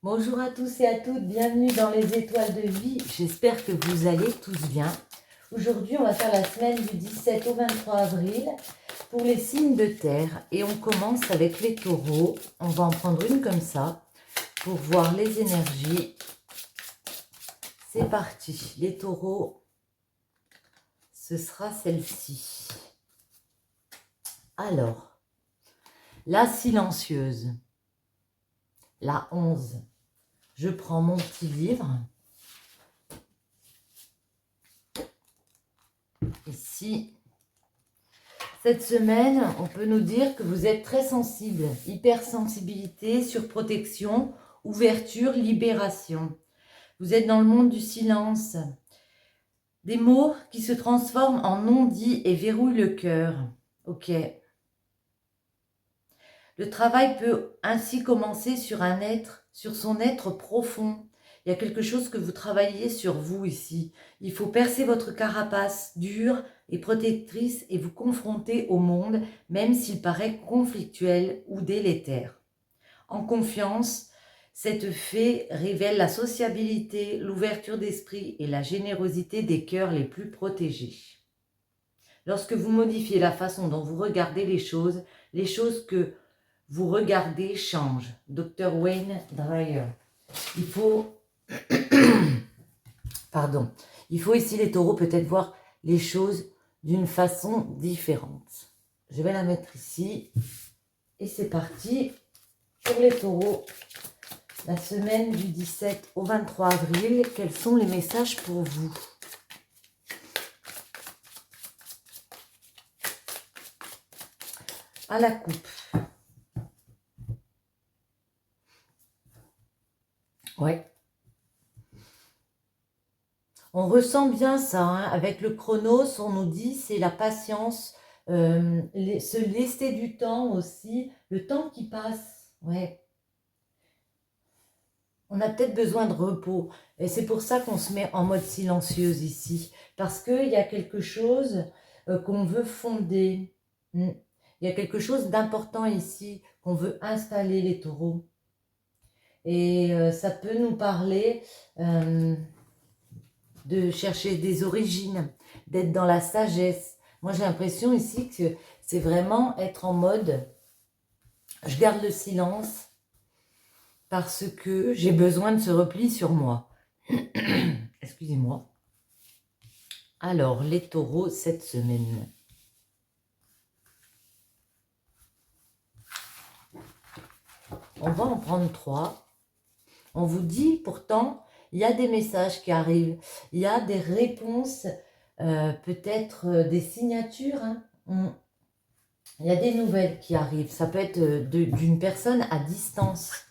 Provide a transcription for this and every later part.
Bonjour à tous et à toutes, bienvenue dans les étoiles de vie. J'espère que vous allez tous bien. Aujourd'hui, on va faire la semaine du 17 au 23 avril pour les signes de terre. Et on commence avec les taureaux. On va en prendre une comme ça pour voir les énergies. C'est parti. Les taureaux, ce sera celle-ci. Alors, la silencieuse, la 11. Je prends mon petit livre. Ici, cette semaine, on peut nous dire que vous êtes très sensible. Hypersensibilité, surprotection, ouverture, libération. Vous êtes dans le monde du silence. Des mots qui se transforment en non-dits et verrouillent le cœur. Ok. Le travail peut ainsi commencer sur un être, sur son être profond. Il y a quelque chose que vous travaillez sur vous ici. Il faut percer votre carapace dure et protectrice et vous confronter au monde, même s'il paraît conflictuel ou délétère. En confiance, cette fée révèle la sociabilité, l'ouverture d'esprit et la générosité des cœurs les plus protégés. Lorsque vous modifiez la façon dont vous regardez les choses que vous regardez changent. Dr. Wayne Dyer. Il faut ici les taureaux peut-être voir les choses d'une façon différente. Je vais la mettre ici. Et c'est parti pour les taureaux. La semaine du 17 au 23 avril, quels sont les messages pour vous? À la coupe. Ouais. On ressent bien ça, hein. Avec le chronos, on nous dit c'est la patience, se laisser du temps aussi, le temps qui passe, ouais. On a peut-être besoin de repos, et c'est pour ça qu'on se met en mode silencieuse ici, parce qu'il y a quelque chose qu'on veut fonder, il y a quelque chose d'important ici, qu'on veut installer les taureaux, et ça peut nous parler de chercher des origines, d'être dans la sagesse. Moi, j'ai l'impression ici que c'est vraiment être en mode je garde le silence parce que j'ai besoin de ce repli sur moi. Excusez-moi. Alors, les taureaux cette semaine. On va en prendre 3. On vous dit pourtant, il y a des messages qui arrivent, il y a des réponses, peut-être des signatures. Hein. Il y a des nouvelles qui arrivent. Ça peut être d'une personne à distance.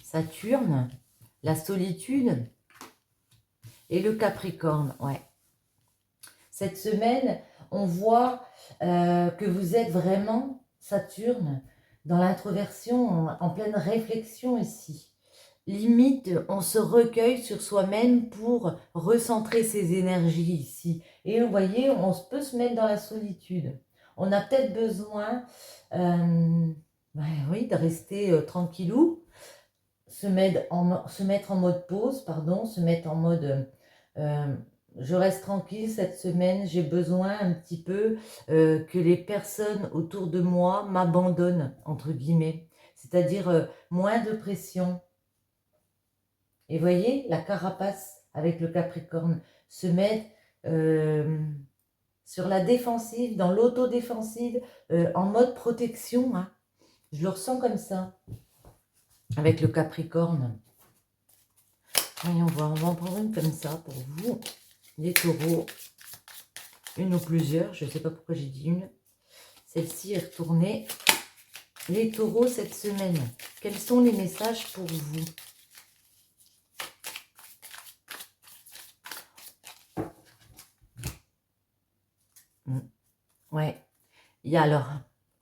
Saturne, la solitude et le Capricorne. Ouais. Cette semaine, on voit que vous êtes vraiment, Saturne, dans l'introversion, en pleine réflexion ici. Limite, on se recueille sur soi-même pour recentrer ses énergies ici. Et vous voyez, on peut se mettre dans la solitude. On a peut-être besoin oui, de rester tranquillou, se mettre en mode pause, se mettre en mode je reste tranquille cette semaine, j'ai besoin un petit peu que les personnes autour de moi m'abandonnent, entre guillemets. C'est-à-dire moins de pression. Et voyez, la carapace avec le Capricorne se met sur la défensive, dans l'autodéfensive, en mode protection. Hein. Je le ressens comme ça, avec le Capricorne. Voyons voir, on va en prendre une comme ça pour vous, les taureaux. Une ou plusieurs, je ne sais pas pourquoi j'ai dit une. Celle-ci est retournée. Les taureaux cette semaine, quels sont les messages pour vous? Ouais. Il y a alors,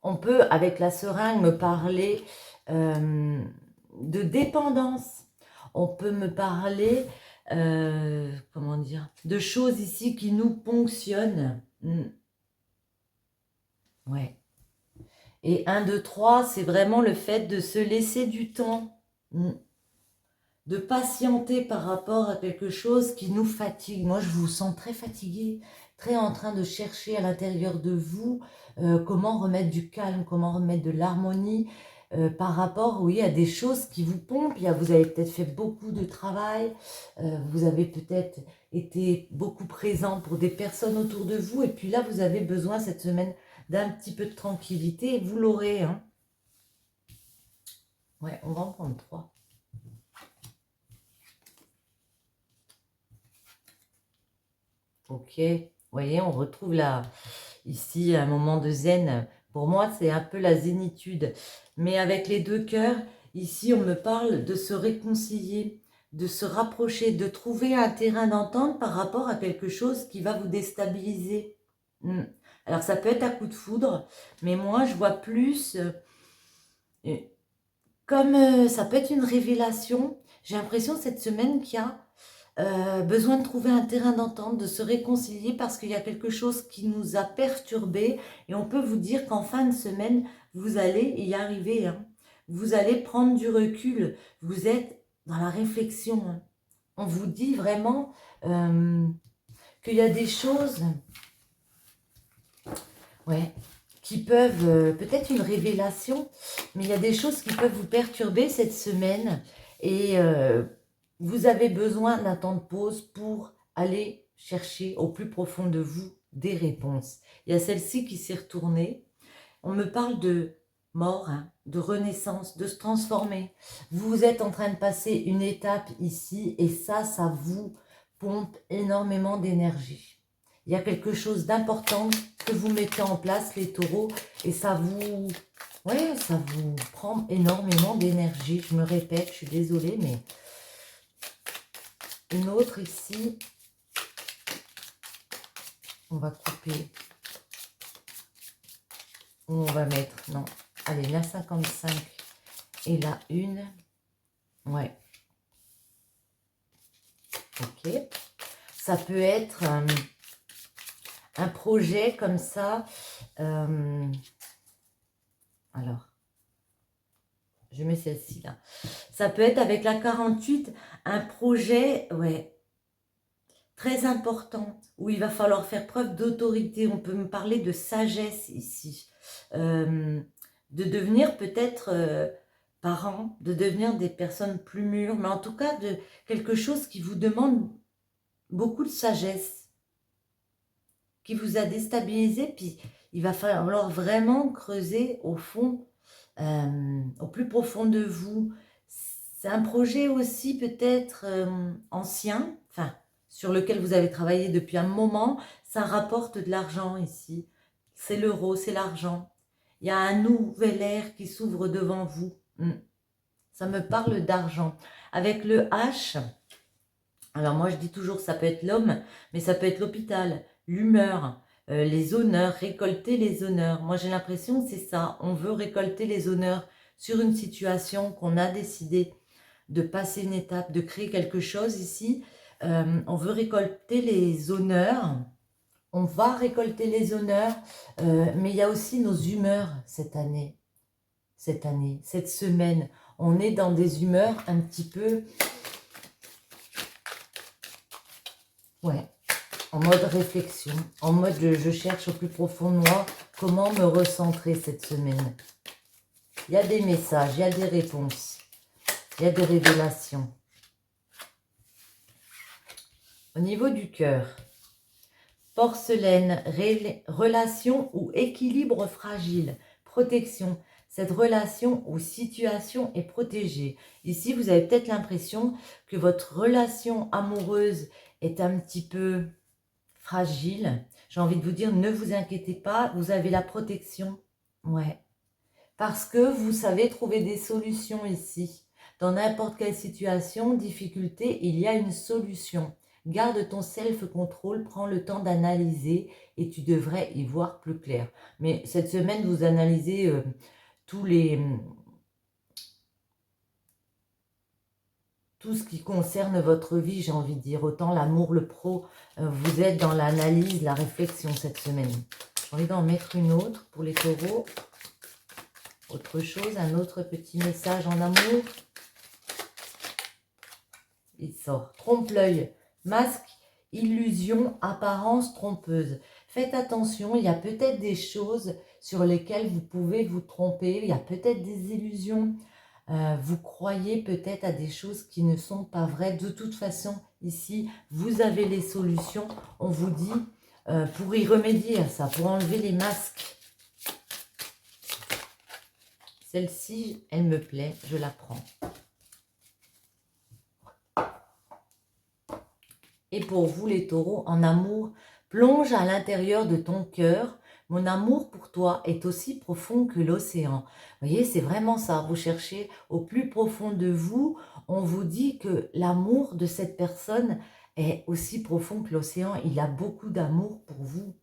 on peut avec la seringue me parler de dépendance. On peut me parler, comment dire, de choses ici qui nous ponctionnent. Ouais. Et 1, 2, 3, c'est vraiment le fait de se laisser du temps. de patienter par rapport à quelque chose qui nous fatigue. Moi, je vous sens très fatigué, très en train de chercher à l'intérieur de vous comment remettre du calme, comment remettre de l'harmonie par rapport, oui, à des choses qui vous pompent. Vous avez peut-être fait beaucoup de travail, vous avez peut-être été beaucoup présent pour des personnes autour de vous, et puis là, vous avez besoin cette semaine d'un petit peu de tranquillité, et vous l'aurez, hein. Ouais, on va en prendre 3. Ok, vous voyez, on retrouve là, ici, un moment de zen. Pour moi, c'est un peu la zénitude. Mais avec les 2 cœurs, ici, on me parle de se réconcilier, de se rapprocher, de trouver un terrain d'entente par rapport à quelque chose qui va vous déstabiliser. Alors, ça peut être un coup de foudre, mais moi, je vois plus comme ça peut être une révélation. J'ai l'impression cette semaine qu'il y a besoin de trouver un terrain d'entente, de se réconcilier parce qu'il y a quelque chose qui nous a perturbés, et on peut vous dire qu'en fin de semaine, vous allez y arriver, hein. Vous allez prendre du recul, vous êtes dans la réflexion, hein. On vous dit vraiment qu'il y a des choses qui peuvent, peut-être une révélation, mais il y a des choses qui peuvent vous perturber cette semaine, et vous avez besoin d'un temps de pause pour aller chercher au plus profond de vous des réponses. Il y a celle-ci qui s'est retournée. On me parle de mort, hein, de renaissance, de se transformer. Vous êtes en train de passer une étape ici, et ça vous pompe énormément d'énergie. Il y a quelque chose d'important que vous mettez en place, les taureaux, et ça vous prend énormément d'énergie. Je me répète, je suis désolée, mais une autre ici, on va couper, on va mettre, non, allez, la 55 et la 1, ouais, ok, ça peut être un projet comme ça, alors, je mets celle-ci là, ça peut être avec la 48, un projet, ouais, très important, où il va falloir faire preuve d'autorité. On peut me parler de sagesse ici, de devenir peut-être parents, de devenir des personnes plus mûres, mais en tout cas de quelque chose qui vous demande beaucoup de sagesse, qui vous a déstabilisé, puis il va falloir vraiment creuser au fond, au plus profond de vous. C'est un projet aussi peut-être ancien, enfin, sur lequel vous avez travaillé depuis un moment. Ça rapporte de l'argent ici. C'est l'euro, c'est l'argent. Il y a un nouvel ère qui s'ouvre devant vous. Ça me parle d'argent. Avec le H, alors moi je dis toujours ça peut être l'homme, mais ça peut être l'hôpital, l'humeur, les honneurs, récolter les honneurs. Moi j'ai l'impression que c'est ça. On veut récolter les honneurs sur une situation qu'on a décidé de passer une étape, de créer quelque chose ici. On veut récolter les honneurs, on va récolter les honneurs, mais il y a aussi nos humeurs cette année, cette semaine. On est dans des humeurs un petit peu, ouais, en mode réflexion, en mode je cherche au plus profond de moi comment me recentrer cette semaine. Il y a des messages, il y a des réponses, il y a des révélations. Au niveau du cœur, porcelaine, relation ou équilibre fragile, protection. Cette relation ou situation est protégée. Ici, vous avez peut-être l'impression que votre relation amoureuse est un petit peu fragile. J'ai envie de vous dire, ne vous inquiétez pas, vous avez la protection. Ouais. Parce que vous savez trouver des solutions ici. Dans n'importe quelle situation, difficulté, il y a une solution. Garde ton self-control, prends le temps d'analyser et tu devrais y voir plus clair. Mais cette semaine, vous analysez tout ce qui concerne votre vie, j'ai envie de dire. Autant l'amour, le pro, vous êtes dans l'analyse, la réflexion cette semaine. J'ai envie d'en mettre une autre pour les taureaux. Autre chose, un autre petit message en amour. il sort. Trompe-l'œil, masque, illusion, apparence trompeuse. Faites attention, il y a peut-être des choses sur lesquelles vous pouvez vous tromper. Il y a peut-être des illusions. Vous croyez peut-être à des choses qui ne sont pas vraies. De toute façon, ici, vous avez les solutions. On vous dit pour y remédier à ça, pour enlever les masques. Celle-ci, elle me plaît, je la prends. Et pour vous les taureaux, en amour, plonge à l'intérieur de ton cœur. Mon amour pour toi est aussi profond que l'océan. Vous voyez, c'est vraiment ça. Vous cherchez au plus profond de vous. On vous dit que l'amour de cette personne est aussi profond que l'océan. Il a beaucoup d'amour pour vous.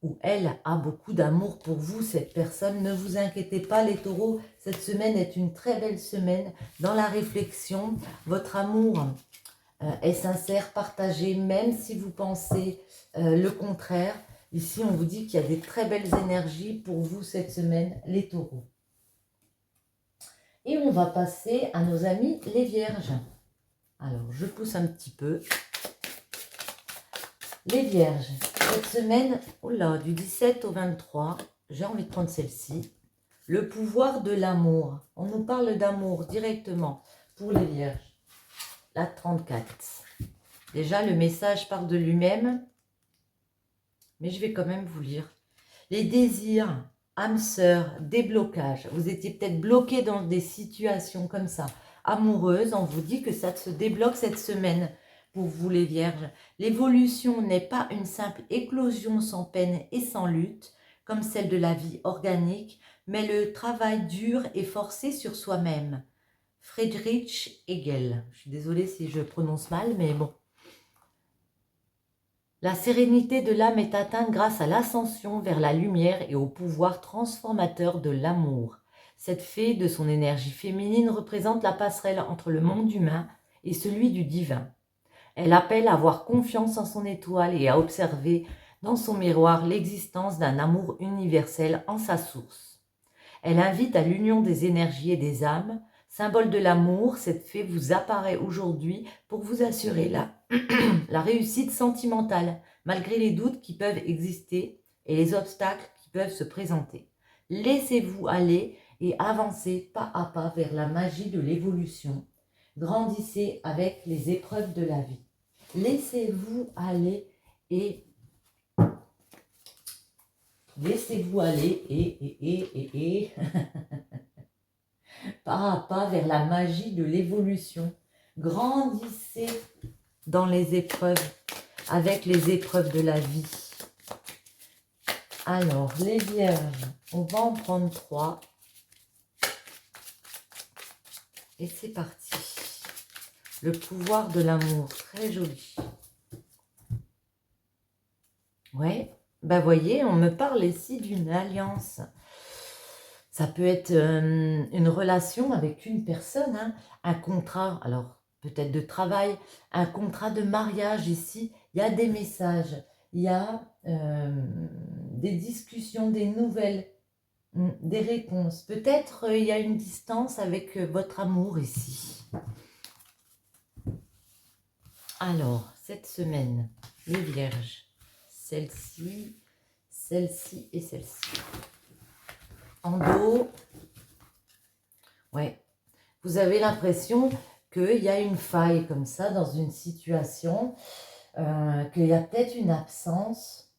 Ou elle a beaucoup d'amour pour vous, cette personne. Ne vous inquiétez pas, les taureaux. Cette semaine est une très belle semaine. Dans la réflexion, votre amour est sincère, partagé, même si vous pensez le contraire. Ici, on vous dit qu'il y a des très belles énergies pour vous cette semaine, les taureaux. Et on va passer à nos amis les vierges. Alors, je pousse un petit peu. Les vierges, cette semaine, oula, du 17 au 23, j'ai envie de prendre celle-ci. Le pouvoir de l'amour. On nous parle d'amour directement pour les vierges. La 34. Déjà, le message parle de lui-même, mais je vais quand même vous lire. Les désirs, âme sœur, déblocage. Vous étiez peut-être bloqué dans des situations comme ça, amoureuses. On vous dit que ça se débloque cette semaine pour vous les vierges. L'évolution n'est pas une simple éclosion sans peine et sans lutte, comme celle de la vie organique, mais le travail dur et forcé sur soi-même. Friedrich Hegel. Je suis désolée si je prononce mal, mais bon. La sérénité de l'âme est atteinte grâce à l'ascension vers la lumière et au pouvoir transformateur de l'amour. Cette fée, de son énergie féminine, représente la passerelle entre le monde humain et celui du divin. Elle appelle à avoir confiance en son étoile et à observer dans son miroir l'existence d'un amour universel en sa source. Elle invite à l'union des énergies et des âmes. Symbole de l'amour, cette fée vous apparaît aujourd'hui pour vous assurer la réussite sentimentale, malgré les doutes qui peuvent exister et les obstacles qui peuvent se présenter. Laissez-vous aller et avancez pas à pas vers la magie de l'évolution. Grandissez avec les épreuves de la vie. Laissez-vous aller et pas à pas vers la magie de l'évolution. Grandissez dans les épreuves, avec les épreuves de la vie. Alors, les vierges, on va en prendre 3. Et c'est parti. Le pouvoir de l'amour, très joli. Ouais, bah voyez, on me parle ici d'une alliance. Ça peut être une relation avec une personne, hein, un contrat, alors peut-être de travail, un contrat de mariage ici. Il y a des messages, il y a des discussions, des nouvelles, des réponses. Peut-être il y a une distance avec votre amour ici. Alors, cette semaine, les vierges, celle-ci, celle-ci et celle-ci. En dos, ouais, vous avez l'impression qu'il y a une faille comme ça dans une situation, qu'il y a peut-être une absence,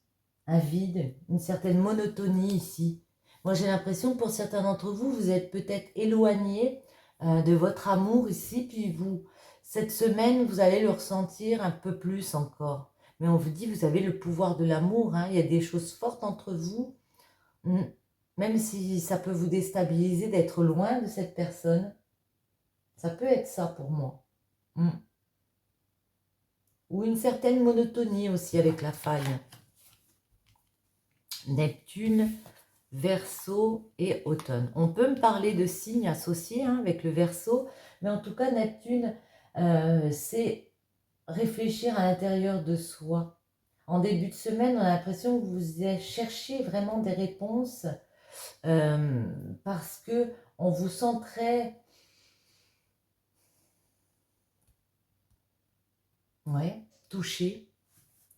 un vide, une certaine monotonie ici. Moi, j'ai l'impression que pour certains d'entre vous, vous êtes peut-être éloignés de votre amour ici, puis vous, cette semaine, vous allez le ressentir un peu plus encore. Mais on vous dit, vous avez le pouvoir de l'amour, hein, il y a des choses fortes entre vous. Même si ça peut vous déstabiliser d'être loin de cette personne, ça peut être ça pour moi. Ou une certaine monotonie aussi avec la faille. Neptune, Verseau et Automne. On peut me parler de signes associés avec le Verseau, mais en tout cas, Neptune, c'est réfléchir à l'intérieur de soi. En début de semaine, on a l'impression que vous cherchez vraiment des réponses parce que on vous sent très Ouais, touché,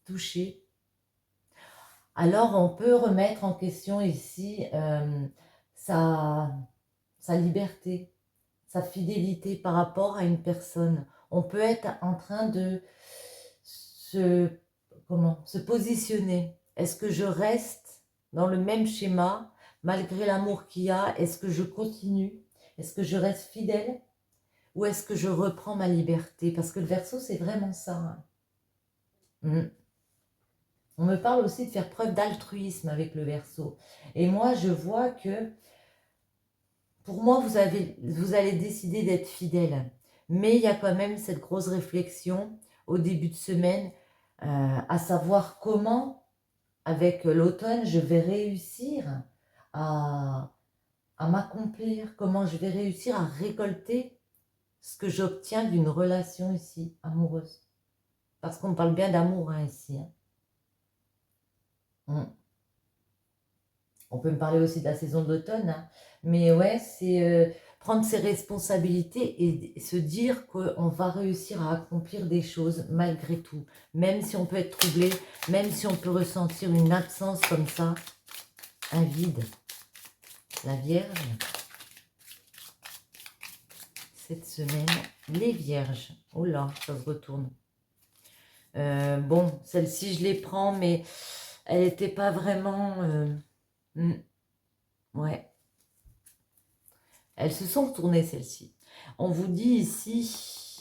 touché. Alors, on peut remettre en question ici sa, sa liberté, sa fidélité par rapport à une personne. On peut être en train de se, se positionner. Est-ce que je reste dans le même schéma malgré l'amour qu'il y a? Est-ce que je continue? Est-ce que je reste fidèle? Ou est-ce que je reprends ma liberté? Parce que le Verseau, c'est vraiment ça. Hein. On me parle aussi de faire preuve d'altruisme avec le Verseau. Et moi, je vois que, pour moi, vous allez décider d'être fidèle. Mais il y a quand même cette grosse réflexion au début de semaine, à savoir comment, avec l'automne, je vais réussir à, à m'accomplir, comment je vais réussir à récolter ce que j'obtiens d'une relation ici, amoureuse. Parce qu'on parle bien d'amour hein, ici. Hein. On peut me parler aussi de la saison d'automne. Hein. Mais ouais, c'est prendre ses responsabilités et se dire qu'on va réussir à accomplir des choses malgré tout. Même si on peut être troublé, même si on peut ressentir une absence comme ça, un vide. La Vierge, cette semaine, les Vierges. Oh là, ça se retourne. Bon, celle-ci, je les prends, mais elle n'était pas vraiment... ouais. Elles se sont retournées, celles-ci. On vous dit ici,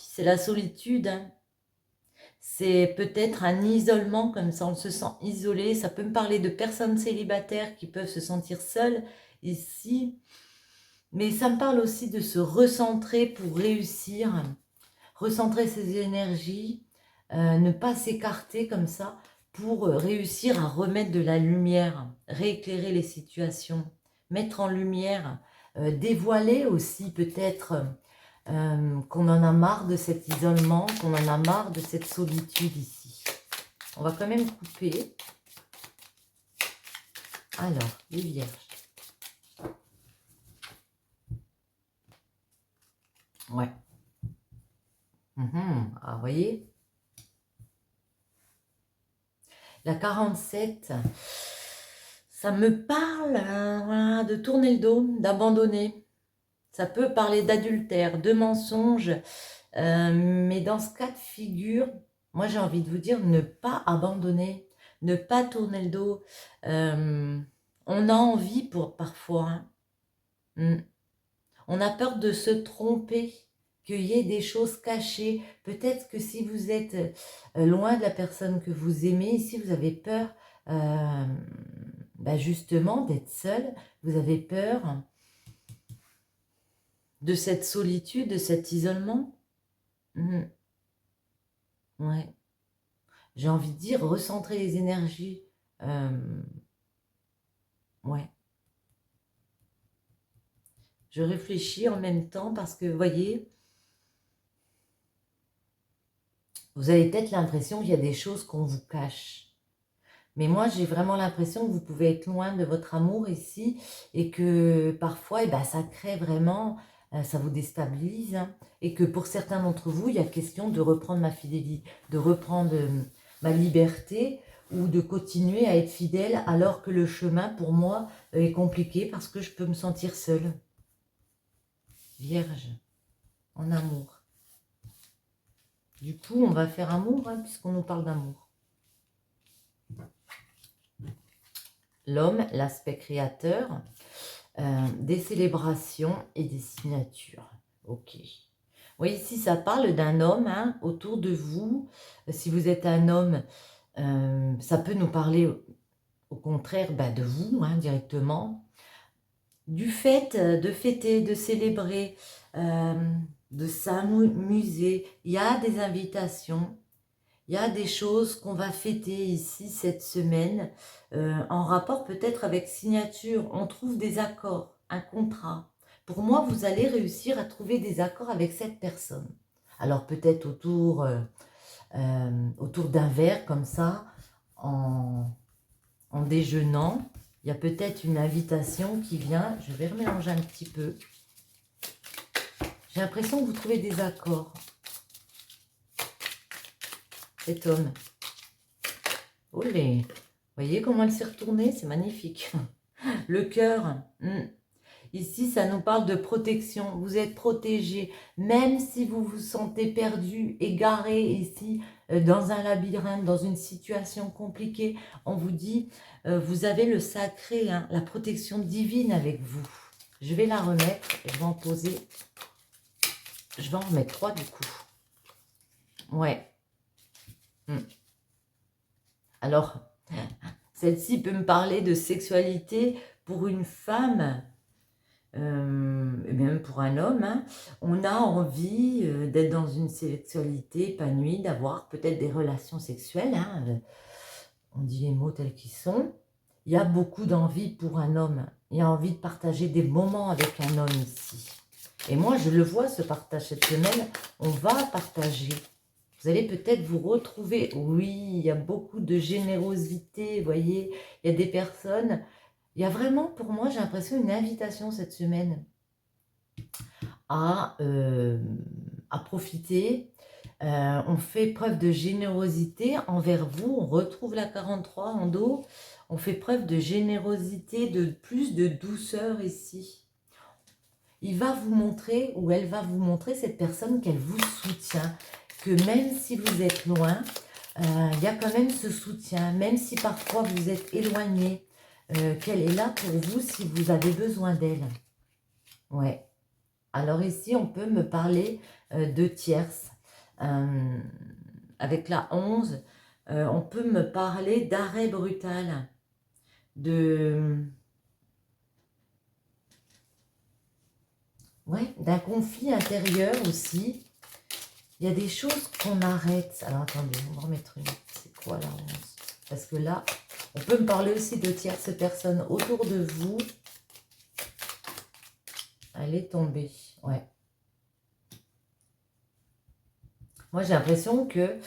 c'est la solitude. Hein. C'est peut-être un isolement, comme ça on se sent isolé. Ça peut me parler de personnes célibataires qui peuvent se sentir seules ici. Mais ça me parle aussi de se recentrer pour réussir. Recentrer ses énergies. Ne pas s'écarter comme ça pour réussir à remettre de la lumière. Rééclairer les situations. Mettre en lumière. Dévoiler aussi peut-être qu'on en a marre de cet isolement, qu'on en a marre de cette solitude ici. On va quand même couper. Alors, les Vierges. Ouais. Ah, vous voyez la 47, ça me parle voilà, de tourner le dos, d'abandonner. Ça peut parler d'adultère, de mensonge, mais dans ce cas de figure, moi j'ai envie de vous dire ne pas abandonner, ne pas tourner le dos. On a envie pour parfois, hein. On a peur de se tromper, qu'il y ait des choses cachées. Peut-être que si vous êtes loin de la personne que vous aimez, si vous avez peur justement d'être seul, vous avez peur de cette solitude, de cet isolement. Ouais. J'ai envie de dire, recentrer les énergies. Ouais. Je réfléchis en même temps parce que, vous voyez, vous avez peut-être l'impression qu'il y a des choses qu'on vous cache. Mais moi, j'ai vraiment l'impression que vous pouvez être loin de votre amour ici et que parfois, ça crée vraiment, ça vous déstabilise. Hein, et que pour certains d'entre vous, il y a question de reprendre ma fidélité, de reprendre ma liberté ou de continuer à être fidèle alors que le chemin, pour moi, est compliqué parce que je peux me sentir seule. Vierge, en amour. Du coup, on va faire amour, hein, puisqu'on nous parle d'amour. L'homme, l'aspect créateur, des célébrations et des signatures. Ok. Oui, ici, ça parle d'un homme hein, autour de vous. Si vous êtes un homme, ça peut nous parler au contraire de vous hein, directement. Du fait de fêter, de célébrer, de s'amuser. Il y a des invitations. Il y a des choses qu'on va fêter ici cette semaine en rapport peut-être avec signature. On trouve des accords, un contrat. Pour moi, vous allez réussir à trouver des accords avec cette personne. Alors peut-être autour d'un verre comme ça, en déjeunant. Il y a peut-être une invitation qui vient. Je vais remélanger un petit peu. J'ai l'impression que vous trouvez des accords. cet homme. Olé. Vous voyez comment elle s'est retournée? C'est magnifique. Le cœur. Ici, ça nous parle de protection. Vous êtes protégé. Même si vous vous sentez perdu, égaré ici, dans un labyrinthe, dans une situation compliquée, on vous dit, vous avez le sacré, hein, la protection divine avec vous. Je vais la remettre. Je vais en poser. Je vais en remettre 3 du coup. Ouais. Alors, celle-ci peut me parler de sexualité pour une femme, et même pour un homme. Hein. On a envie d'être dans une sexualité épanouie, d'avoir peut-être des relations sexuelles. Hein. On dit les mots tels qu'ils sont. Il y a beaucoup d'envie pour un homme. Il y a envie de partager des moments avec un homme ici. Et moi, je le vois, ce partage cette semaine. On va partager. Vous allez peut-être vous retrouver. Oui, il y a beaucoup de générosité, vous voyez. Il y a des personnes. Il y a vraiment, pour moi, j'ai l'impression, une invitation cette semaine à profiter. On fait preuve de générosité envers vous. On retrouve la 43 en dos. On fait preuve de générosité, de plus de douceur ici. Il va vous montrer, ou elle va vous montrer, cette personne, qu'elle vous soutient. Que même si vous êtes loin, il y a quand même ce soutien. Même si parfois vous êtes éloigné, qu'elle est là pour vous si vous avez besoin d'elle. Ouais. Alors ici, on peut me parler de tierces. Avec la 11, on peut me parler d'arrêt brutal. Ouais, d'un conflit intérieur aussi. Il y a des choses qu'on arrête. Alors attendez, on va remettre une. C'est quoi la 11? Parce que là, on peut me parler aussi de tierces personnes autour de vous. Elle est tombée. Ouais. Moi, j'ai l'impression que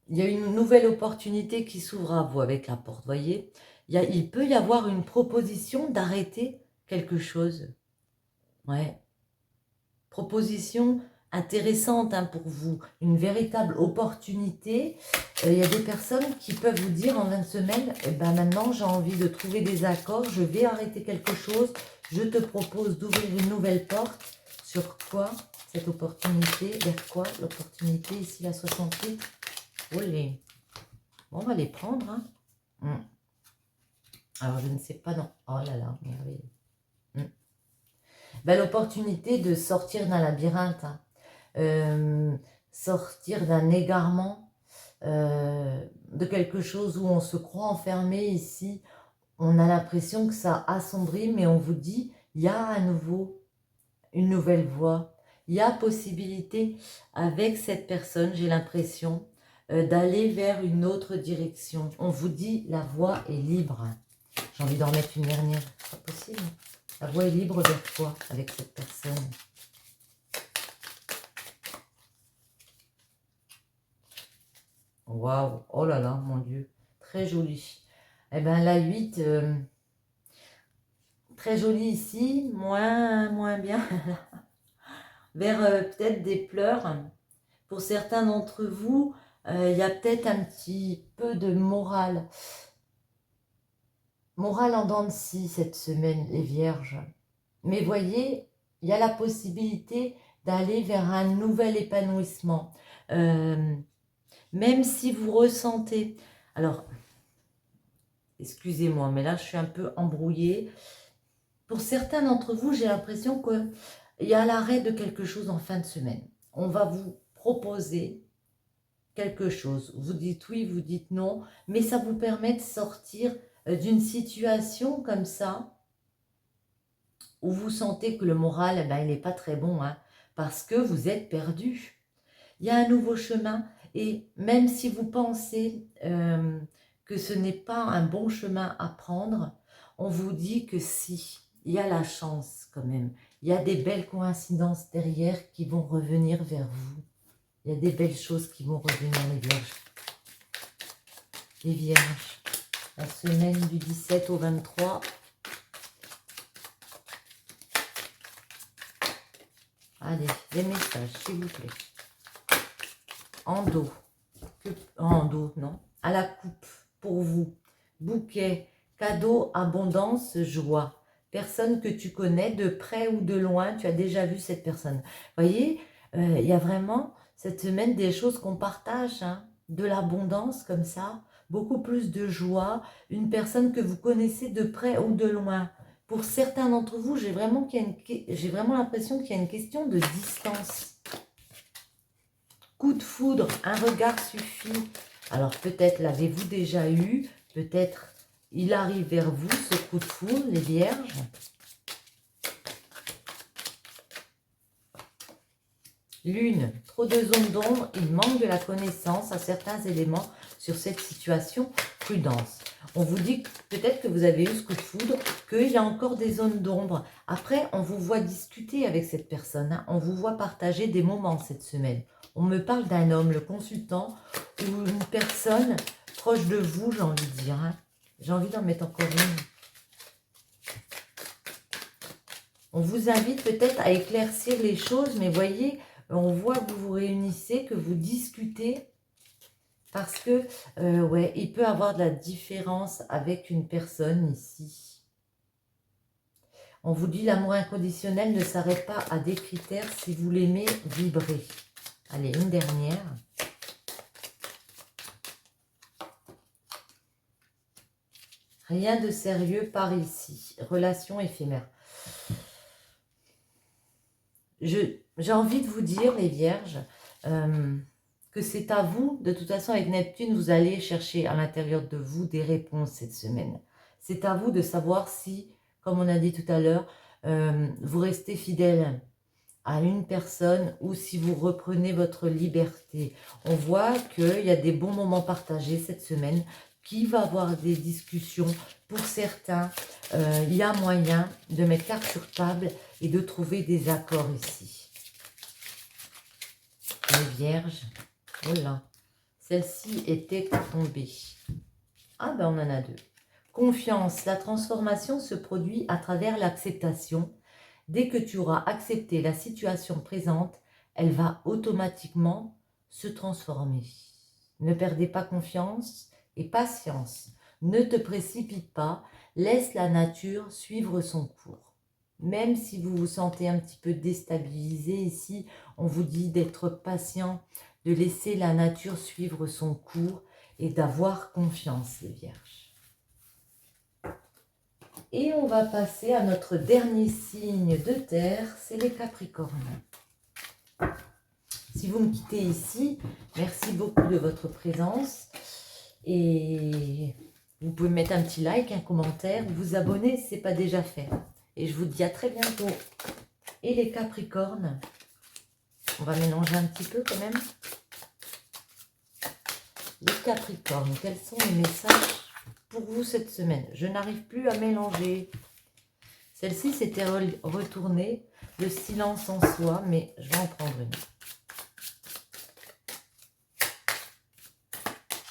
il y a une nouvelle opportunité qui s'ouvre à vous avec la porte. Voyez, il peut y avoir une proposition d'arrêter quelque chose. Ouais. Proposition intéressante hein, pour vous, une véritable opportunité. Il y a des personnes qui peuvent vous dire en 20 semaines, eh ben maintenant j'ai envie de trouver des accords, je vais arrêter quelque chose, je te propose d'ouvrir une nouvelle porte. Sur quoi cette opportunité? Vers quoi l'opportunité? Ici la 68. Olé. Bon, on va les prendre. Hein. Alors je ne sais pas, non. Oh là là, merveilleux. Ben, l'opportunité de sortir d'un labyrinthe. Hein. Sortir d'un égarement, de quelque chose où on se croit enfermé ici. On a l'impression que ça assombrit, mais on vous dit, il y a à nouveau une nouvelle voie. Il y a possibilité avec cette personne, j'ai l'impression, d'aller vers une autre direction. On vous dit, la voie est libre. J'ai envie d'en mettre une dernière. C'est pas possible. La voie est libre vers quoi avec cette personne? Waouh, oh là là, mon Dieu, très joli. Eh bien, la 8, très jolie ici, moins bien. Vers peut-être des pleurs. Pour certains d'entre vous, il y a peut-être un petit peu de morale. Morale en dents de scie cette semaine, les vierges. Mais voyez, il y a la possibilité d'aller vers un nouvel épanouissement. Même si vous ressentez... Alors, excusez-moi, mais là, je suis un peu embrouillée. Pour certains d'entre vous, j'ai l'impression qu'il y a l'arrêt de quelque chose en fin de semaine. On va vous proposer quelque chose. Vous dites oui, vous dites non, mais ça vous permet de sortir d'une situation comme ça, où vous sentez que le moral, eh ben, il n'est pas très bon, hein, parce que vous êtes perdu. Il y a un nouveau chemin, et même si vous pensez que ce n'est pas un bon chemin à prendre, on vous dit que si, il y a la chance quand même. Il y a des belles coïncidences derrière qui vont revenir vers vous. Il y a des belles choses qui vont revenir, les vierges. Les vierges, la semaine du 17 au 23. Allez, les messages, s'il vous plaît. en dos. En dos, non. À la coupe, pour vous. Bouquet, cadeau, abondance, joie. Personne que tu connais, de près ou de loin, tu as déjà vu cette personne. Vous voyez, il y a vraiment cette semaine des choses qu'on partage, hein, de l'abondance comme ça, beaucoup plus de joie, une personne que vous connaissez de près ou de loin. Pour certains d'entre vous, j'ai vraiment l'impression qu'il y a une question de distance. Coup de foudre, un regard suffit. Alors peut-être l'avez-vous déjà eu, peut-être il arrive vers vous, ce coup de foudre, les vierges. Lune, trop de zones d'ombre, il manque de la connaissance à certains éléments sur cette situation. Prudence. On vous dit peut-être que vous avez eu ce coup de foudre, qu'il y a encore des zones d'ombre. Après, on vous voit discuter avec cette personne, hein. On vous voit partager des moments cette semaine. On me parle d'un homme, le consultant, ou une personne proche de vous, j'ai envie de dire, hein. J'ai envie d'en mettre encore une. On vous invite peut-être à éclaircir les choses, mais voyez, on voit que vous vous réunissez, que vous discutez, parce que, ouais, il peut y avoir de la différence avec une personne ici. On vous dit l'amour inconditionnel ne s'arrête pas à des critères si vous l'aimez vibrer. Allez, une dernière. Rien de sérieux par ici. Relation éphémère. J'ai envie de vous dire, les vierges, que c'est à vous, de toute façon avec Neptune, vous allez chercher à l'intérieur de vous des réponses cette semaine. C'est à vous de savoir si, comme on a dit tout à l'heure, vous restez fidèle à une personne ou si vous reprenez votre liberté. On voit qu'il y a des bons moments partagés cette semaine, qu'il va y avoir des discussions. Pour certains, il y a moyen de mettre carte sur table et de trouver des accords ici. Les vierges, oh là, celle-ci était tombée. Ah ben on en a deux. Confiance, la transformation se produit à travers l'acceptation. Dès que tu auras accepté la situation présente, elle va automatiquement se transformer. Ne perdez pas confiance et patience. Ne te précipite pas, laisse la nature suivre son cours. Même si vous vous sentez un petit peu déstabilisé ici, on vous dit d'être patient, de laisser la nature suivre son cours et d'avoir confiance, les vierges. Et on va passer à notre dernier signe de terre, c'est les Capricornes. Si vous me quittez ici, merci beaucoup de votre présence. Et vous pouvez mettre un petit like, un commentaire, vous abonner si ce n'est pas déjà fait. Et je vous dis à très bientôt. Et les Capricornes, on va mélanger un petit peu quand même. Les Capricornes, quels sont les messages pour vous cette semaine? Je n'arrive plus à mélanger. Celle-ci s'était retournée, le silence en soi, mais je vais en prendre une.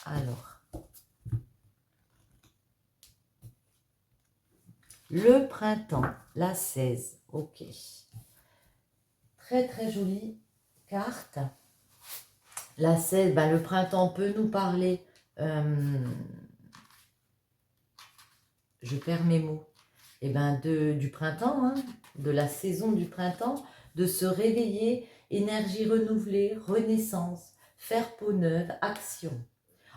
Alors, le printemps, la 16, ok. Très très jolie carte. La 16, ben, le printemps peut nous parler, je perds mes mots, et ben du printemps, hein, de la saison du printemps, de se réveiller, énergie renouvelée, renaissance, faire peau neuve, action.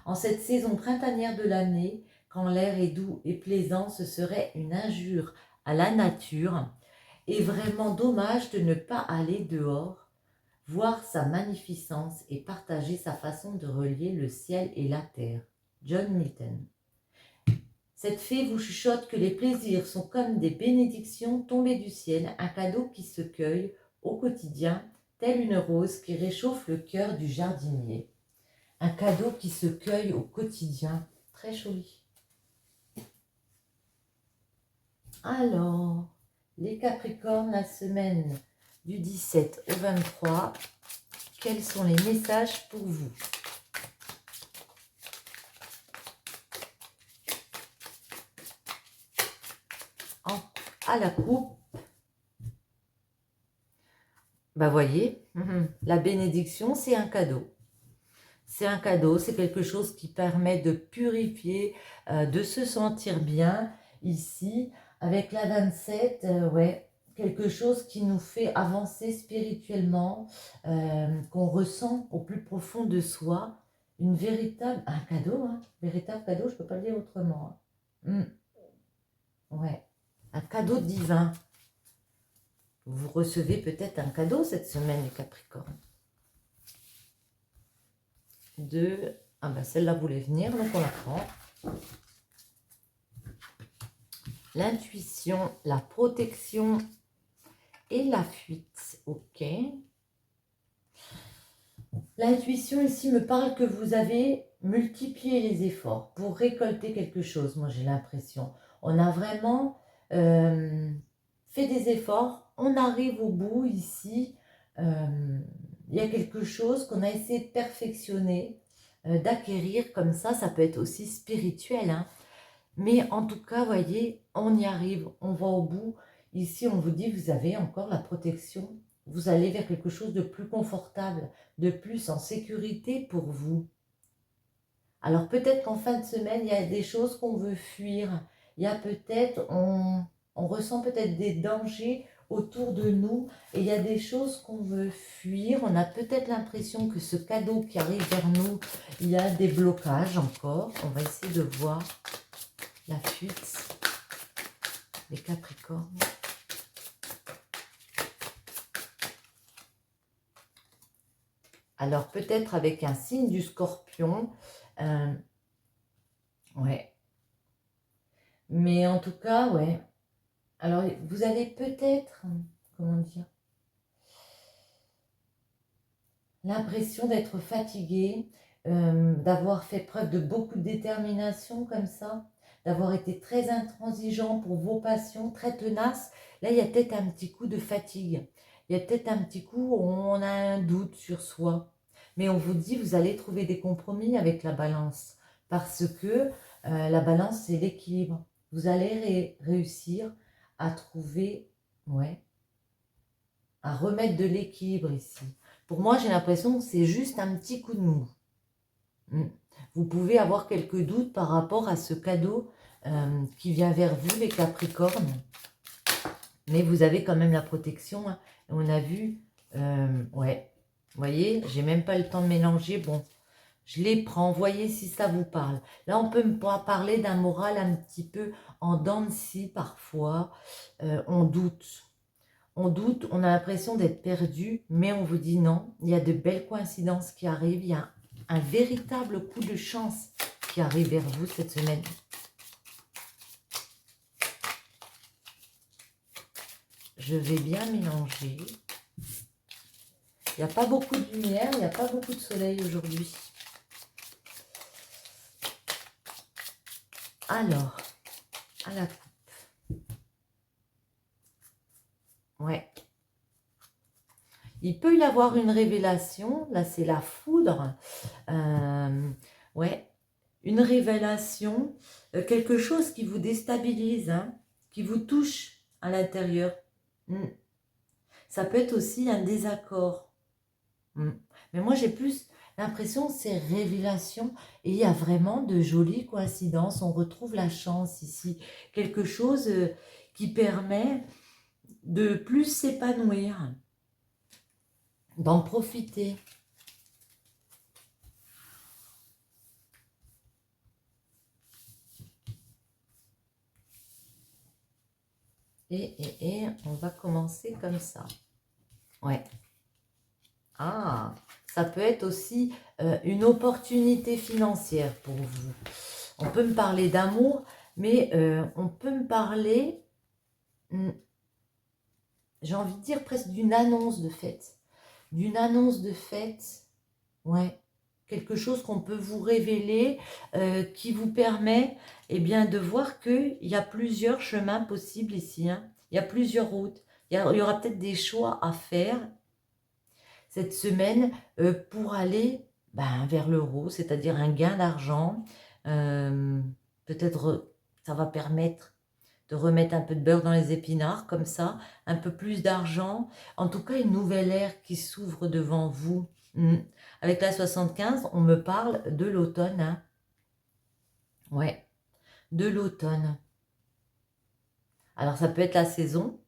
En cette saison printanière de l'année, quand l'air est doux et plaisant, ce serait une injure à la nature et vraiment dommage de ne pas aller dehors, voir sa magnificence et partager sa façon de relier le ciel et la terre. John Milton. Cette fée vous chuchote que les plaisirs sont comme des bénédictions tombées du ciel, un cadeau qui se cueille au quotidien, telle une rose qui réchauffe le cœur du jardinier. Un cadeau qui se cueille au quotidien. Très joli. Alors, les Capricornes, la semaine du 17 au 23, quels sont les messages pour vous? À la coupe, bah voyez, la bénédiction, c'est un cadeau. c'est un cadeau, c'est quelque chose qui permet de purifier, de se sentir bien ici. Avec la 27, ouais, quelque chose qui nous fait avancer spirituellement, qu'on ressent au plus profond de soi. Un cadeau, hein, véritable cadeau, je ne peux pas le dire autrement. Hein. Ouais, un cadeau divin. Vous recevez peut-être un cadeau cette semaine, les Capricornes. Ah ben celle-là voulait venir, donc on la prend. L'intuition, la protection et la fuite. Ok. L'intuition ici me parle que vous avez multiplié les efforts pour récolter quelque chose, moi j'ai l'impression. On a vraiment fait des efforts, on arrive au bout ici. Il y a quelque chose qu'on a essayé de perfectionner, d'acquérir comme ça peut être aussi spirituel. Hein. Mais en tout cas, voyez, on y arrive, on va au bout. Ici, on vous dit, vous avez encore la protection. Vous allez vers quelque chose de plus confortable, de plus en sécurité pour vous. Alors peut-être qu'en fin de semaine, il y a des choses qu'on veut fuir. Il y a peut-être, on ressent peut-être des dangers autour de nous et il y a des choses qu'on veut fuir. On a peut-être l'impression que ce cadeau qui arrive vers nous, il y a des blocages encore. On va essayer de voir la fuite des Capricornes. Alors peut-être avec un signe du Scorpion. Ouais. Mais en tout cas, ouais. Alors vous allez peut-être, comment dire, l'impression d'être fatigué, d'avoir fait preuve de beaucoup de détermination comme ça, d'avoir été très intransigeant pour vos passions, très tenace. Là, il y a peut-être un petit coup de fatigue. Il y a peut-être un petit coup où on a un doute sur soi. Mais on vous dit, vous allez trouver des compromis avec la balance. Parce que la balance, c'est l'équilibre. Vous allez réussir à trouver, ouais, à remettre de l'équilibre ici. Pour moi, j'ai l'impression que c'est juste un petit coup de mou. Vous pouvez avoir quelques doutes par rapport à ce cadeau qui vient vers vous, les Capricornes. Mais vous avez quand même la protection. Hein. On a vu, ouais, vous voyez, j'ai même pas le temps de mélanger. Bon, je les prends, voyez si ça vous parle. Là, on peut me parler d'un moral un petit peu en dents de scie parfois. On doute. On doute, on a l'impression d'être perdu, mais on vous dit non. Il y a de belles coïncidences qui arrivent. Il y a un véritable coup de chance qui arrive vers vous cette semaine. Je vais bien mélanger. Il n'y a pas beaucoup de lumière, il n'y a pas beaucoup de soleil aujourd'hui. Alors, à la coupe. Ouais. Il peut y avoir une révélation. Là, c'est la foudre. Ouais. Une révélation. Quelque chose qui vous déstabilise, hein, qui vous touche à l'intérieur. Ça peut être aussi un désaccord. Mais moi, j'ai plus l'impression que c'est révélation. Et il y a vraiment de jolies coïncidences. On retrouve la chance ici. Quelque chose qui permet de plus s'épanouir, d'en profiter. Et on va commencer comme ça. Ouais. Ah, ça peut être aussi une opportunité financière pour vous. On peut me parler d'amour, mais on peut me parler, j'ai envie de dire presque d'une annonce de fête. D'une annonce de fête, ouais. Quelque chose qu'on peut vous révéler, qui vous permet de voir qu'il y a plusieurs chemins possibles ici. Hein. Il y a plusieurs routes. Il y aura peut-être des choix à faire cette semaine pour aller vers l'euro, c'est-à-dire un gain d'argent. Peut-être ça va permettre de remettre un peu de beurre dans les épinards, comme ça, un peu plus d'argent. En tout cas, une nouvelle ère qui s'ouvre devant vous. Mm. Avec la 75, on me parle de l'automne. Hein. Ouais, de l'automne. Alors, ça peut être la saison.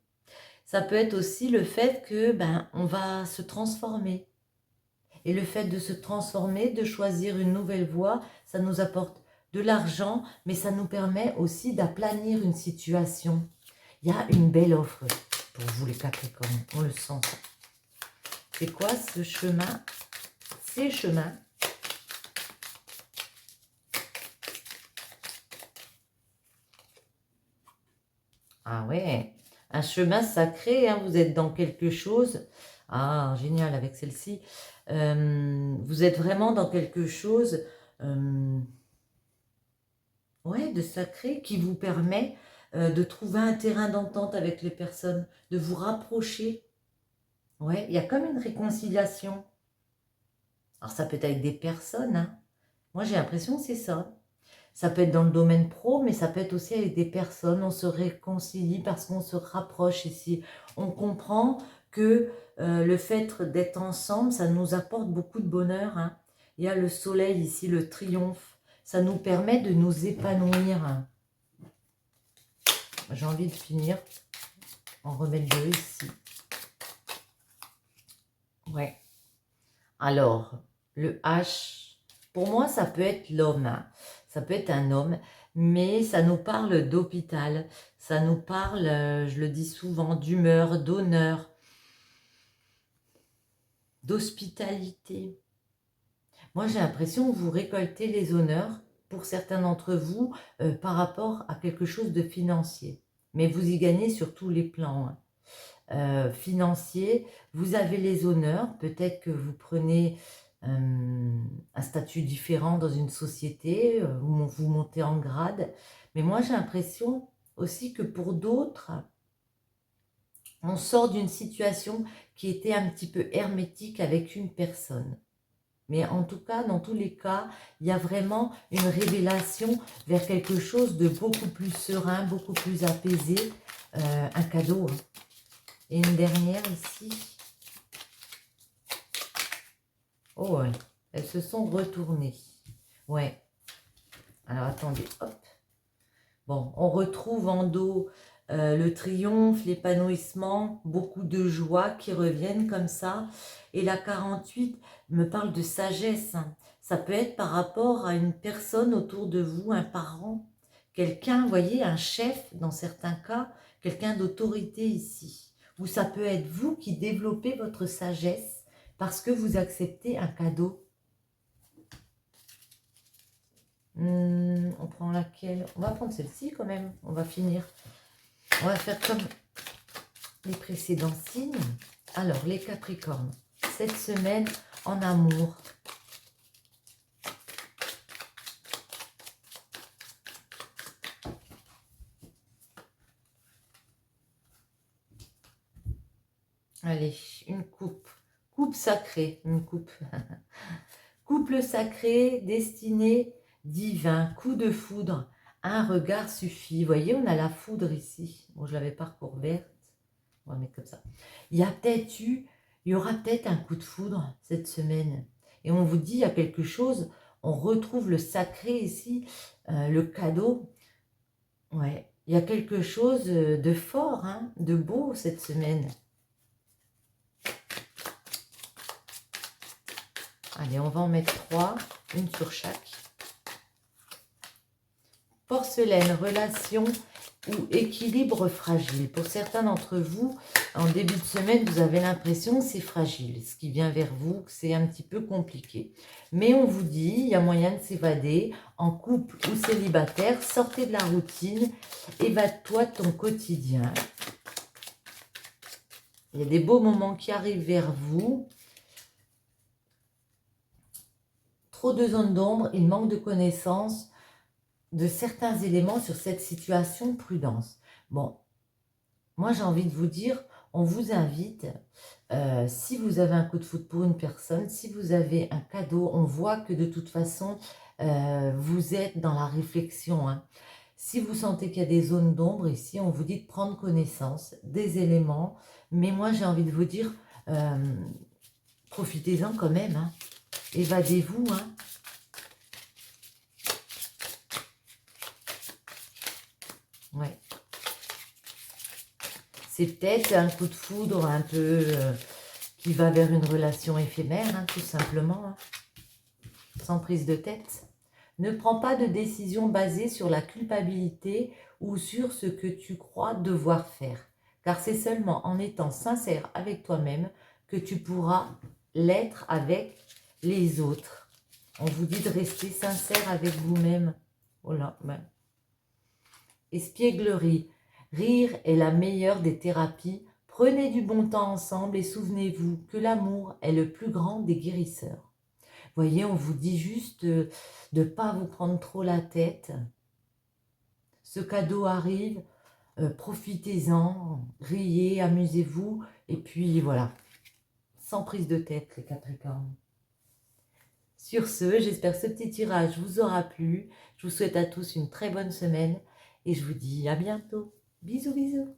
Ça peut être aussi le fait que on va se transformer. Et le fait de se transformer, de choisir une nouvelle voie, ça nous apporte de l'argent, mais ça nous permet aussi d'aplanir une situation. Il y a une belle offre pour vous les Capricornes, on le sent. C'est quoi ce chemin? Ces chemins. Ah ouais, un chemin sacré, hein, vous êtes dans quelque chose. Ah, génial avec celle-ci. Vous êtes vraiment dans quelque chose ouais, de sacré qui vous permet de trouver un terrain d'entente avec les personnes, de vous rapprocher. Ouais, il y a comme une réconciliation. Alors ça peut être avec des personnes, hein. Moi j'ai l'impression que c'est ça. Ça peut être dans le domaine pro, mais ça peut être aussi avec des personnes. On se réconcilie parce qu'on se rapproche ici. On comprend que le fait d'être ensemble, ça nous apporte beaucoup de bonheur. Hein. Il y a le soleil ici, le triomphe. Ça nous permet de nous épanouir. J'ai envie de finir en remettre deux ici. Ouais. Alors, le H, pour moi, ça peut être l'homme. Hein. Ça peut être un homme, mais ça nous parle d'hôpital. Ça nous parle, je le dis souvent, d'humeur, d'honneur, d'hospitalité. Moi, j'ai l'impression que vous récoltez les honneurs, pour certains d'entre vous, par rapport à quelque chose de financier. Mais vous y gagnez sur tous les plans. Hein. Financier, vous avez les honneurs, peut-être que vous prenez un statut différent dans une société, où vous montez en grade, mais moi j'ai l'impression aussi que pour d'autres, on sort d'une situation qui était un petit peu hermétique avec une personne. Mais en tout cas, dans tous les cas, il y a vraiment une révélation vers quelque chose de beaucoup plus serein, beaucoup plus apaisé, un cadeau. Hein. Et une dernière ici. Oh ouais, elles se sont retournées. Ouais. Alors attendez, hop. Bon, on retrouve en dos le triomphe, l'épanouissement, beaucoup de joie qui reviennent comme ça. Et la 48 me parle de sagesse. Ça peut être par rapport à une personne autour de vous, un parent, quelqu'un, vous voyez, un chef dans certains cas, quelqu'un d'autorité ici. Ou ça peut être vous qui développez votre sagesse parce que vous acceptez un cadeau. On prend laquelle? On va prendre celle-ci quand même. On va finir. On va faire comme les précédents signes. Alors, les Capricornes, cette semaine en amour. Allez, une coupe. Coupe sacrée, une coupe. Couple sacré, destiné, divin, coup de foudre. Un regard suffit. Vous voyez, on a la foudre ici. Bon, je l'avais pas recouverte. On va mettre comme ça. Il y aura peut-être un coup de foudre cette semaine. Et on vous dit, il y a quelque chose, on retrouve le sacré ici, le cadeau. Ouais, il y a quelque chose de fort, hein, de beau cette semaine. Allez, on va en mettre 3, une sur chaque. Porcelaine, relation ou équilibre fragile. Pour certains d'entre vous, en début de semaine, vous avez l'impression que c'est fragile, ce qui vient vers vous, que c'est un petit peu compliqué. Mais on vous dit, il y a moyen de s'évader, en couple ou célibataire, sortez de la routine, évade-toi de ton quotidien. Il y a des beaux moments qui arrivent vers vous. Trop de zones d'ombre, il manque de connaissances de certains éléments sur cette situation, prudence. Bon, moi j'ai envie de vous dire, on vous invite, si vous avez un coup de foudre pour une personne, si vous avez un cadeau, on voit que de toute façon, vous êtes dans la réflexion. Hein. Si vous sentez qu'il y a des zones d'ombre ici, on vous dit de prendre connaissance des éléments. Mais moi j'ai envie de vous dire, Profitez-en quand même, hein. Évadez-vous, hein. Ouais. C'est peut-être un coup de foudre un peu qui va vers une relation éphémère, hein, tout simplement, hein, sans prise de tête. Ne prends pas de décision basée sur la culpabilité ou sur ce que tu crois devoir faire, car c'est seulement en étant sincère avec toi-même que tu pourras l'être avec les autres. On vous dit de rester sincère avec vous-même. Oh là, ben. Espièglerie. Rire est la meilleure des thérapies. Prenez du bon temps ensemble et souvenez-vous que l'amour est le plus grand des guérisseurs. Voyez, on vous dit juste de ne pas vous prendre trop la tête. Ce cadeau arrive, profitez-en, riez, amusez-vous, et puis voilà, sans prise de tête les Capricornes. Sur ce, j'espère que ce petit tirage vous aura plu. Je vous souhaite à tous une très bonne semaine et je vous dis à bientôt. Bisous, bisous.